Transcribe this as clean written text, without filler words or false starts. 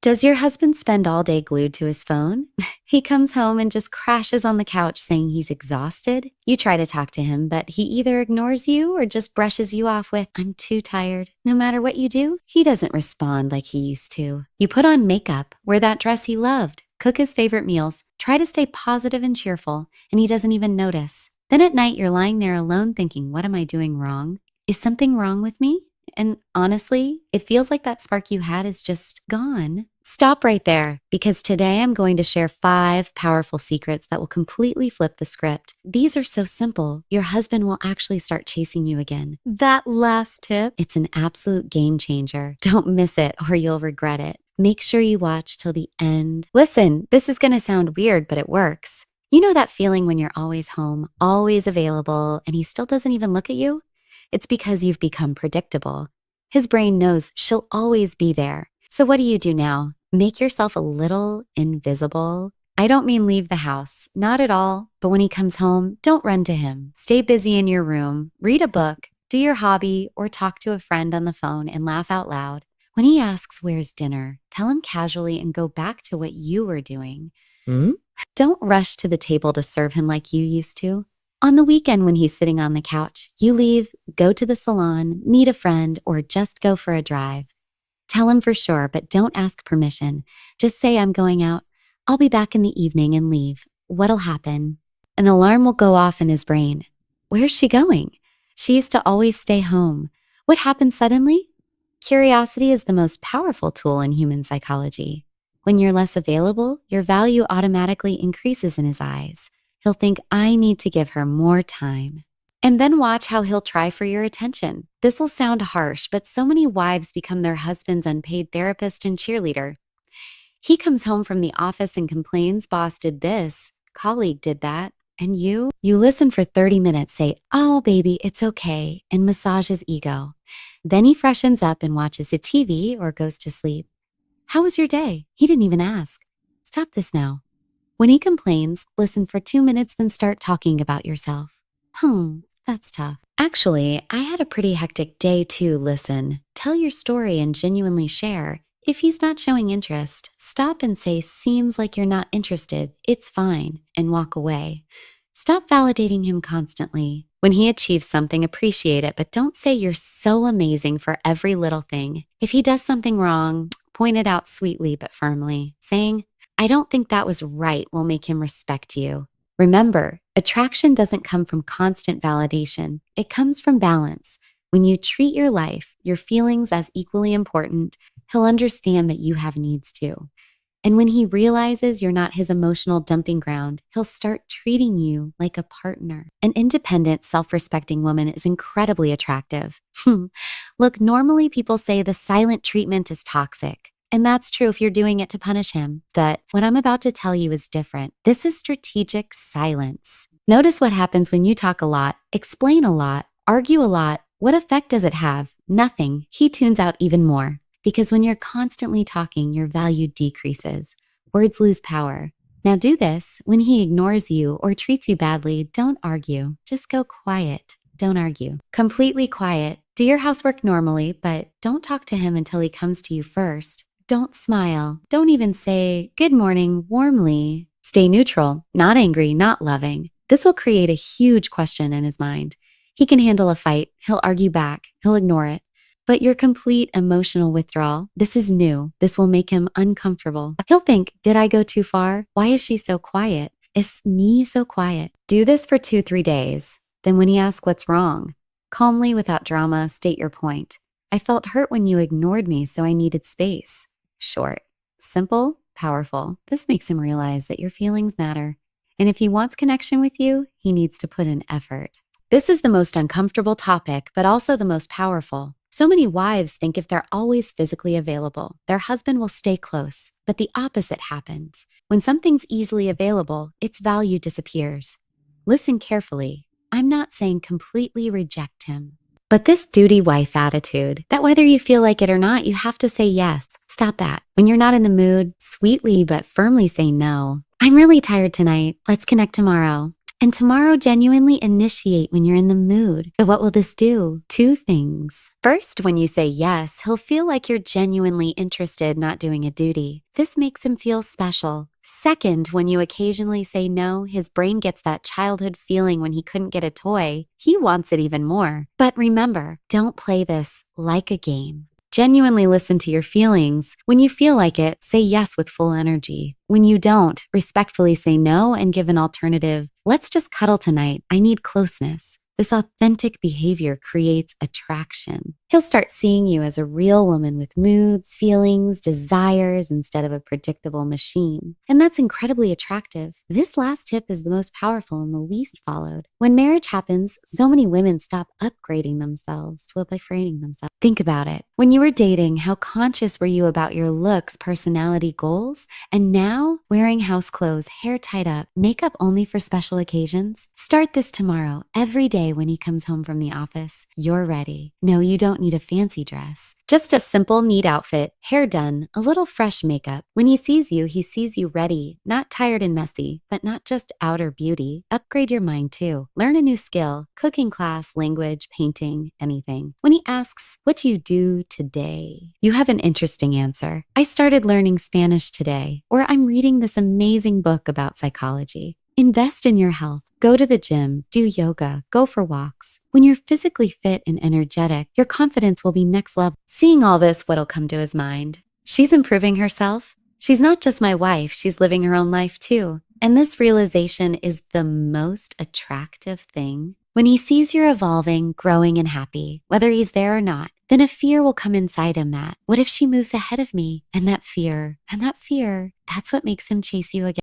Does your husband spend all day glued to his phone? He comes home and just crashes on the couch saying he's exhausted. You try to talk to him, but he either ignores you or just brushes you off with, "I'm too tired." No matter what you do, he doesn't respond like he used to. You put on makeup, wear that dress he loved, cook his favorite meals, try to stay positive and cheerful, and he doesn't even notice. Then at night, you're lying there alone thinking, "What am I doing wrong? Is something wrong with me?" And honestly, it feels like that spark you had is just gone. Stop right there, because today I'm going to share 5 powerful secrets that will completely flip the script. These are so simple, your husband will actually start chasing you again. That last tip, it's an absolute game changer. Don't miss it or you'll regret it. Make sure you watch till the end. Listen, this is going to sound weird, but it works. You know that feeling when you're always home, always available, and he still doesn't even look at you? It's because you've become predictable. His brain knows she'll always be there. So what do you do now? Make yourself a little invisible. I don't mean leave the house, not at all. But when he comes home, don't run to him. Stay busy in your room, read a book, do your hobby, or talk to a friend on the phone and laugh out loud. When he asks where's dinner, tell him casually and go back to what you were doing. Don't rush to the table to serve him like you used to. On the weekend when he's sitting on the couch, you leave, go to the salon, meet a friend, or just go for a drive. Tell him for sure, but don't ask permission. Just say, "I'm going out. I'll be back in the evening," and leave. What'll happen? An alarm will go off in his brain. Where's she going? She used to always stay home. What happened suddenly? Curiosity is the most powerful tool in human psychology. When you're less available, your value automatically increases in his eyes. He'll think, "I need to give her more time." And then watch how he'll try for your attention. This'll sound harsh, but so many wives become their husband's unpaid therapist and cheerleader. He comes home from the office and complains, "Boss did this, colleague did that." And you listen for 30 minutes, say, "Oh, baby, it's okay," and massage his ego. Then he freshens up and watches a TV or goes to sleep. How was your day? He didn't even ask. Stop this now. When he complains, listen for 2 minutes, then start talking about yourself. That's tough. Actually, I had a pretty hectic day too. Listen, tell your story and genuinely share. If he's not showing interest, stop and say, "Seems like you're not interested. It's fine," and walk away. Stop validating him constantly. When he achieves something, appreciate it, but don't say you're so amazing for every little thing. If he does something wrong, point it out sweetly but firmly. Saying, "I don't think that was right," will make him respect you. Remember, attraction doesn't come from constant validation. It comes from balance. When you treat your life, your feelings as equally important, he'll understand that you have needs too. And when he realizes you're not his emotional dumping ground, he'll start treating you like a partner. An independent, self-respecting woman is incredibly attractive. Look, normally people say the silent treatment is toxic. And that's true if you're doing it to punish him. But what I'm about to tell you is different. This is strategic silence. Notice what happens when you talk a lot, explain a lot, argue a lot. What effect does it have? Nothing. He tunes out even more. Because when you're constantly talking, your value decreases. Words lose power. Now do this. When he ignores you or treats you badly, don't argue. Just go quiet. Don't argue. Completely quiet. Do your housework normally, but don't talk to him until he comes to you first. Don't smile. Don't even say, "Good morning," warmly. Stay neutral, not angry, not loving. This will create a huge question in his mind. He can handle a fight. He'll argue back. He'll ignore it. But your complete emotional withdrawal, this is new. This will make him uncomfortable. He'll think, "Did I go too far? Why is she so quiet? Is me so quiet?" Do this for 2-3 days. Then when he asks what's wrong, calmly, without drama, state your point. "I felt hurt when you ignored me, so I needed space." Short, simple, powerful. This makes him realize that your feelings matter. And if he wants connection with you, he needs to put in effort. This is the most uncomfortable topic, but also the most powerful. So many wives think if they're always physically available, their husband will stay close. But the opposite happens. When something's easily available, its value disappears. Listen carefully. I'm not saying completely reject him. But this duty wife attitude, that whether you feel like it or not, you have to say yes. Stop that. When you're not in the mood, sweetly but firmly say no. "I'm really tired tonight. Let's connect tomorrow." And tomorrow, genuinely initiate when you're in the mood. But what will this do? Two things. First, when you say yes, he'll feel like you're genuinely interested, not doing a duty. This makes him feel special. Second, when you occasionally say no, his brain gets that childhood feeling when he couldn't get a toy. He wants it even more. But remember, don't play this like a game. Genuinely listen to your feelings. When you feel like it, say yes with full energy. When you don't, respectfully say no and give an alternative. Let's just cuddle tonight. I need closeness. This authentic behavior creates attraction. He'll start seeing you as a real woman with moods, feelings, desires instead of a predictable machine. And that's incredibly attractive. This last tip is the most powerful and the least followed. When marriage happens, so many women stop upgrading themselves to upgrading themselves. Think about it. When you were dating, how conscious were you about your looks, personality, goals? And now, wearing house clothes, hair tied up, makeup only for special occasions? Start this tomorrow, every day when he comes home from the office. You're ready. No, you don't need a fancy dress. Just a simple, neat outfit, hair done, a little fresh makeup. When he sees you ready, not tired and messy, but not just outer beauty. Upgrade your mind too. Learn a new skill, cooking class, language, painting, anything. When he asks, what do you do today? You have an interesting answer. I started learning Spanish today, or I'm reading this amazing book about psychology. Invest in your health. Go to the gym, do yoga, go for walks. When you're physically fit and energetic, your confidence will be next level. Seeing all this, what'll come to his mind? She's improving herself. She's not just my wife, she's living her own life too. And this realization is the most attractive thing. When he sees you're evolving, growing, and happy, whether he's there or not, then a fear will come inside him that, what if she moves ahead of me? And that fear, that's what makes him chase you again.